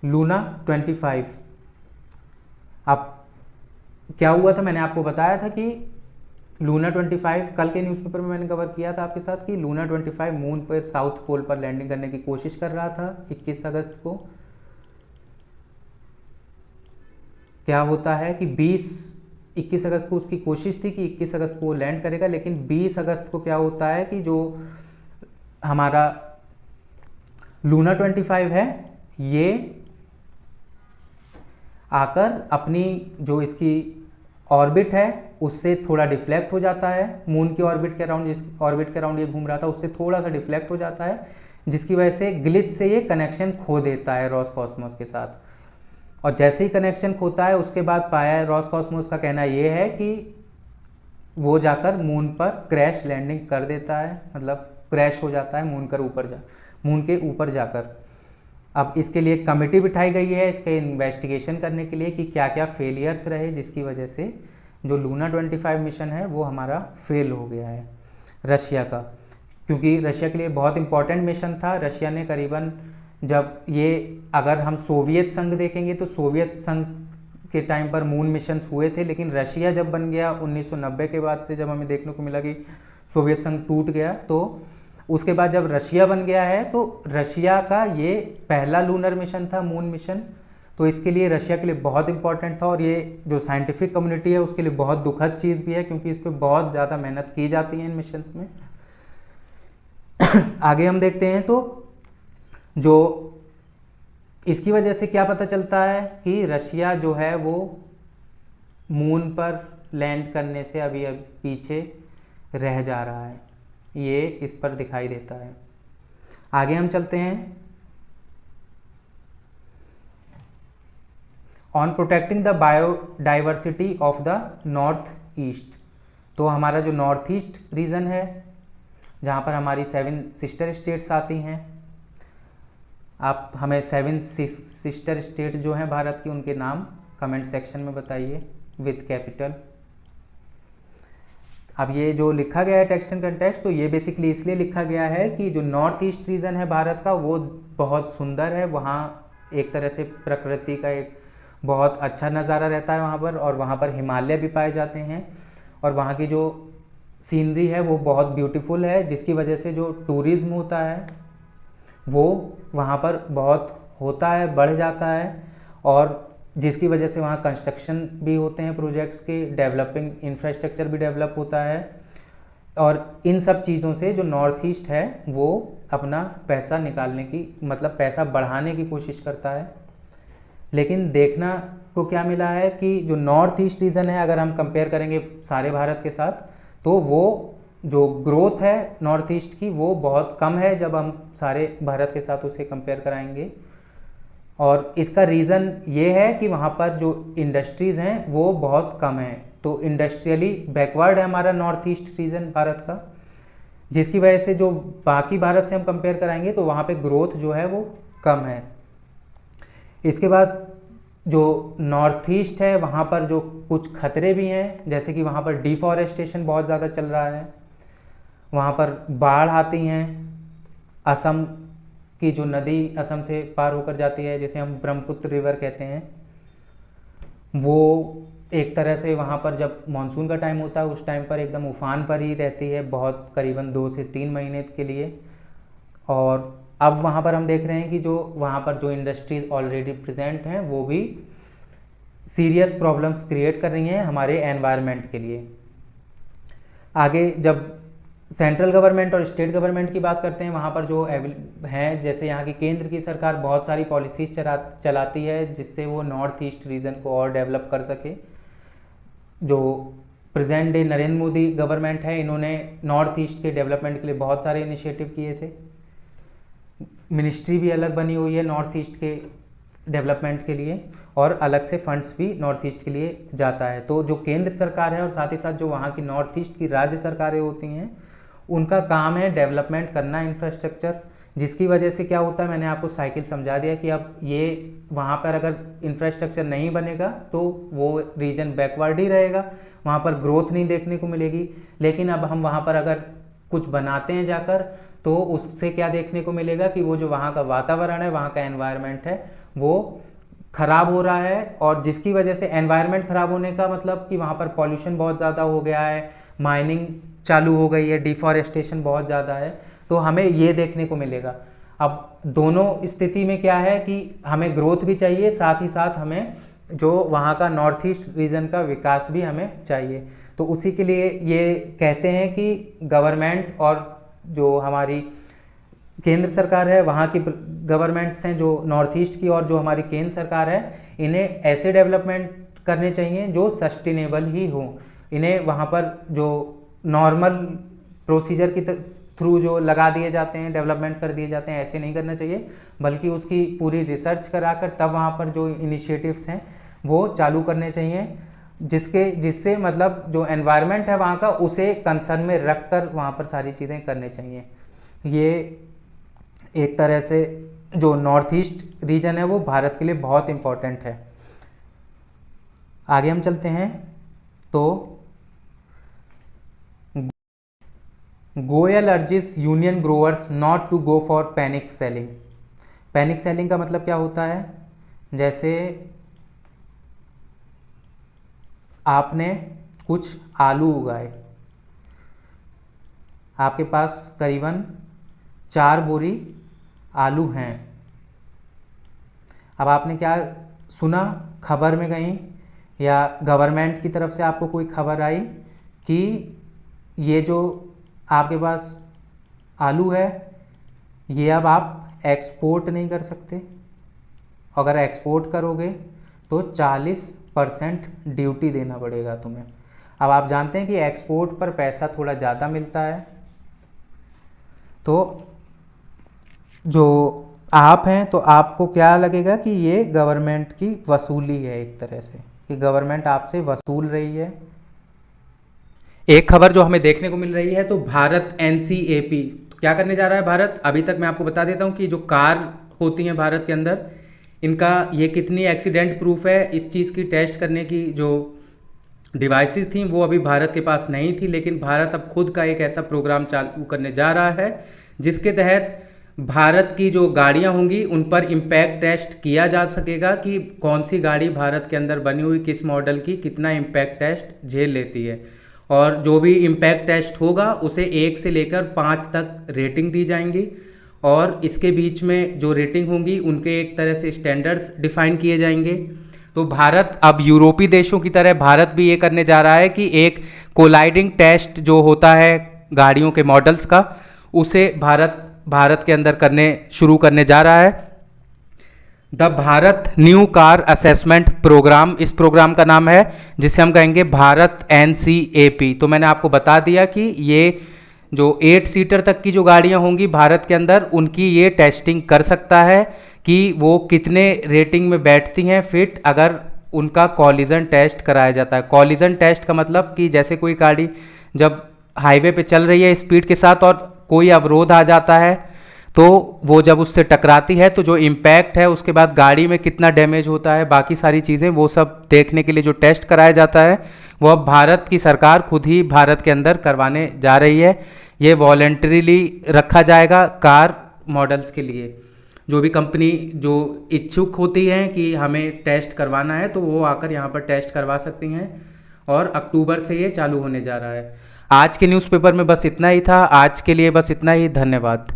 Speaker 1: लूना 25, अब क्या हुआ था, मैंने आपको बताया था कि लूना 25 कल के न्यूज़पेपर में मैंने कवर किया था आपके साथ कि लूना 25 मून पर साउथ पोल पर लैंडिंग करने की कोशिश कर रहा था 21 अगस्त को। क्या होता है कि 21 अगस्त को उसकी कोशिश थी कि 21 अगस्त को वो लैंड करेगा, लेकिन 20 अगस्त को क्या होता है कि जो हमारा लूना 25 है ये आकर अपनी जो इसकी ऑर्बिट है उससे थोड़ा डिफ्लेक्ट हो जाता है, मून की ऑर्बिट के अराउंड, जिस ऑर्बिट के अराउंड ये घूम रहा था उससे थोड़ा सा डिफ्लेक्ट हो जाता है, जिसकी वजह से ग्लिच से ये कनेक्शन खो देता है रॉसकॉस्मोस के साथ। और जैसे ही कनेक्शन खोता है उसके बाद पाया रॉसकॉस्मोस का कहना ये है कि वो जाकर मून पर क्रैश लैंडिंग कर देता है, मतलब क्रैश हो जाता है मून के ऊपर जाकर। अब इसके लिए कमेटी बिठाई गई है इसके इन्वेस्टिगेशन करने के लिए कि क्या क्या फेलियर्स रहे जिसकी वजह से जो लूना 25 मिशन है वो हमारा फेल हो गया है रशिया का, क्योंकि रशिया के लिए बहुत इंपॉर्टेंट मिशन था। रशिया ने करीबन, जब ये अगर हम सोवियत संघ देखेंगे तो सोवियत संघ के टाइम पर मून मिशंस हुए थे, लेकिन रशिया जब बन गया 1990 के बाद से, जब हमें देखने को मिला कि सोवियत संघ टूट गया, तो उसके बाद जब रशिया बन गया है तो रशिया का ये पहला लूनर मिशन था, मून मिशन। तो इसके लिए रशिया के लिए बहुत इंपॉर्टेंट था और ये जो साइंटिफिक कम्युनिटी है उसके लिए बहुत दुखद चीज़ भी है, क्योंकि इस पर बहुत ज़्यादा मेहनत की जाती है इन मिशंस में। आगे हम देखते हैं तो जो इसकी वजह से क्या पता चलता है कि रशिया जो है वो मून पर लैंड करने से अभी पीछे रह जा रहा है, ये इस पर दिखाई देता है। आगे हम चलते हैं, on protecting the biodiversity of the north east. तो हमारा जो नॉर्थ ईस्ट रीजन है जहाँ पर हमारी 7 सिस्टर स्टेट्स आती हैं, आप हमें 7 सिस्टर स्टेट जो हैं भारत की उनके नाम कमेंट सेक्शन में बताइए विद कैपिटल। अब ये जो लिखा गया है टेक्स्ट एंड कंटेक्स्ट, तो ये बेसिकली इसलिए लिखा गया है कि जो नॉर्थ ईस्ट रीजन है भारत का वो बहुत सुंदर है, वहाँ एक तरह से प्रकृति का एक बहुत अच्छा नज़ारा रहता है वहाँ पर, और वहाँ पर हिमालय भी पाए जाते हैं और वहाँ की जो सीनरी है वो बहुत ब्यूटीफुल है, जिसकी वजह से जो टूरिज़्म होता है वो वहाँ पर बहुत होता है, बढ़ जाता है, और जिसकी वजह से वहाँ कंस्ट्रक्शन भी होते हैं प्रोजेक्ट्स के, डेवलपिंग इंफ्रास्ट्रक्चर भी डेवलप होता है, और इन सब चीज़ों से जो नॉर्थ ईस्ट है वो अपना पैसा निकालने की, मतलब पैसा बढ़ाने की कोशिश करता है। लेकिन देखना को क्या मिला है कि जो नॉर्थ ईस्ट रीजन है, अगर हम कंपेयर करेंगे सारे भारत के साथ, तो वो जो ग्रोथ है नॉर्थ ईस्ट की वो बहुत कम है जब हम सारे भारत के साथ उसे कंपेयर कराएंगे। और इसका रीज़न ये है कि वहाँ पर जो इंडस्ट्रीज़ हैं वो बहुत कम हैं, तो इंडस्ट्रियली बैकवर्ड है हमारा नॉर्थ ईस्ट रीजन भारत का, जिसकी वजह से जो बाकी भारत से हम कंपेयर कराएंगे तो वहाँ पे ग्रोथ जो है वो कम है। इसके बाद जो नॉर्थ ईस्ट है वहाँ पर जो कुछ खतरे भी हैं, जैसे कि वहाँ पर डिफॉरेस्टेशन बहुत ज़्यादा चल रहा है, वहाँ पर बाढ़ आती हैं, असम की जो नदी असम से पार होकर जाती है, जिसे हम ब्रह्मपुत्र रिवर कहते हैं, वो एक तरह से वहाँ पर जब मानसून का टाइम होता है उस टाइम पर एकदम उफान पर ही रहती है, बहुत करीबन 2 से 3 महीने के लिए। और अब वहाँ पर हम देख रहे हैं कि जो वहाँ पर जो इंडस्ट्रीज़ ऑलरेडी प्रेजेंट हैं वो भी सीरियस प्रॉब्लम्स क्रिएट कर रही हैं हमारे एनवायरनमेंट के लिए। आगे जब सेंट्रल गवर्नमेंट और स्टेट गवर्नमेंट की बात करते हैं, वहाँ पर जो हैं, जैसे यहाँ की केंद्र की सरकार बहुत सारी पॉलिसीज चलाती है जिससे वो नॉर्थ ईस्ट रीजन को और डेवलप कर सके। जो present day Narendra Modi government है, इन्होंने नॉर्थ ईस्ट के डेवलपमेंट के लिए बहुत सारे इनिशिएटिव किए थे। मिनिस्ट्री भी अलग बनी हुई है नॉर्थ ईस्ट के डेवलपमेंट के लिए, और अलग से फंड्स भी नॉर्थ ईस्ट के लिए जाता है। तो जो केंद्र सरकार है और साथ ही साथ जो वहाँ की नॉर्थ ईस्ट की राज्य सरकारें होती हैं, उनका काम है डेवलपमेंट करना इंफ्रास्ट्रक्चर, जिसकी वजह से क्या होता है, मैंने आपको साइकिल समझा दिया कि अब ये वहाँ पर अगर इंफ्रास्ट्रक्चर नहीं बनेगा तो वो रीजन बैकवर्ड ही रहेगा, वहाँ पर ग्रोथ नहीं देखने को मिलेगी। लेकिन अब हम वहाँ पर अगर कुछ बनाते हैं जाकर, तो उससे क्या देखने को मिलेगा कि वो जो वहाँ का वातावरण है, वहाँ का एनवायरनमेंट है, वो ख़राब हो रहा है। और जिसकी वजह से एनवायरनमेंट ख़राब होने का मतलब कि वहाँ पर पॉल्यूशन बहुत ज़्यादा हो गया है, माइनिंग चालू हो गई है, डिफॉरेस्टेशन बहुत ज़्यादा है, तो हमें ये देखने को मिलेगा। अब दोनों स्थिति में क्या है कि हमें ग्रोथ भी चाहिए, साथ ही साथ हमें जो वहाँ का नॉर्थ ईस्ट रीजन का विकास भी हमें चाहिए। तो उसी के लिए ये कहते हैं कि गवर्नमेंट और जो हमारी केंद्र सरकार है, वहाँ की गवर्नमेंट्स हैं जो नॉर्थ ईस्ट की, और जो हमारी केंद्र सरकार है, इन्हें ऐसे डेवलपमेंट करने चाहिए जो सस्टेनेबल ही हो। इन्हें वहाँ पर जो नॉर्मल प्रोसीजर की थ्रू जो लगा दिए जाते हैं, डेवलपमेंट कर दिए जाते हैं, ऐसे नहीं करना चाहिए, बल्कि उसकी पूरी रिसर्च कराकर तब वहाँ पर जो इनिशिएटिव्स हैं वो चालू करने चाहिए, जिससे मतलब जो एनवायरनमेंट है वहाँ का, उसे कंसर्न में रख कर वहाँ पर सारी चीज़ें करनी चाहिए। ये एक तरह से जो नॉर्थ ईस्ट रीजन है वो भारत के लिए बहुत इम्पोर्टेंट है। आगे हम चलते हैं। तो Goyal urges onion growers not to go for panic selling. Panic selling का मतलब क्या होता है, जैसे आपने कुछ आलू उगाए, आपके पास करीबन 4 बोरी आलू हैं। अब आपने क्या सुना, खबर में कहीं या गवर्नमेंट की तरफ से आपको कोई खबर आई कि ये जो आपके पास आलू है, ये अब आप एक्सपोर्ट नहीं कर सकते। अगर एक्सपोर्ट करोगे तो 40% ड्यूटी देना पड़ेगा तुम्हें। अब आप जानते हैं कि एक्सपोर्ट पर पैसा थोड़ा ज़्यादा मिलता है। तो जो आप हैं, तो आपको क्या लगेगा कि ये गवर्नमेंट की वसूली है, एक तरह से कि गवर्नमेंट आपसे वसूल रही है। एक खबर जो हमें देखने को मिल रही है, तो भारत NCAP तो क्या करने जा रहा है भारत। अभी तक मैं आपको बता देता हूँ कि जो कार होती हैं भारत के अंदर, इनका ये कितनी एक्सीडेंट प्रूफ है, इस चीज़ की टेस्ट करने की जो डिवाइसेस थी वो अभी भारत के पास नहीं थी। लेकिन भारत अब खुद का एक ऐसा प्रोग्राम चालू करने जा रहा है जिसके तहत भारत की जो गाड़ियाँ होंगी उन पर इम्पैक्ट टेस्ट किया जा सकेगा कि कौन सी गाड़ी भारत के अंदर बनी हुई, किस मॉडल की, कितना इम्पैक्ट टेस्ट झेल लेती है। और जो भी इम्पैक्ट टेस्ट होगा उसे 1 से लेकर 5 तक रेटिंग दी जाएंगी, और इसके बीच में जो रेटिंग होंगी उनके एक तरह से स्टैंडर्ड्स डिफाइन किए जाएंगे। तो भारत अब यूरोपीय देशों की तरह भारत भी ये करने जा रहा है कि एक कोलाइडिंग टेस्ट जो होता है गाड़ियों के मॉडल्स का, उसे भारत के अंदर शुरू करने जा रहा है। The Bharat new car assessment programme, इस प्रोग्राम का नाम है, जिसे हम कहेंगे भारत NCAP। तो मैंने आपको बता दिया कि ये जो 8 सीटर तक की जो गाड़ियां होंगी भारत के अंदर, उनकी ये टेस्टिंग कर सकता है कि वो कितने रेटिंग में बैठती हैं फिट, अगर उनका कॉलिजन टेस्ट कराया जाता है। कॉलिजन टेस्ट का मतलब कि जैसे कोई गाड़ी जब हाईवे पे चल रही है स्पीड के साथ और कोई अवरोध आ जाता है, तो वो जब उससे टकराती है तो जो इम्पैक्ट है उसके बाद गाड़ी में कितना डैमेज होता है, बाकी सारी चीज़ें, वो सब देखने के लिए जो टेस्ट कराया जाता है वो अब भारत की सरकार खुद ही भारत के अंदर करवाने जा रही है। ये वॉलंटरीली रखा जाएगा कार मॉडल्स के लिए। जो भी कंपनी जो इच्छुक होती हैं कि हमें टेस्ट करवाना है, तो वो आकर यहाँ पर टेस्ट करवा सकती हैं, और अक्टूबर से ये चालू होने जा रहा है। आज के न्यूज़पेपर में बस इतना ही था। आज के लिए बस इतना ही। धन्यवाद।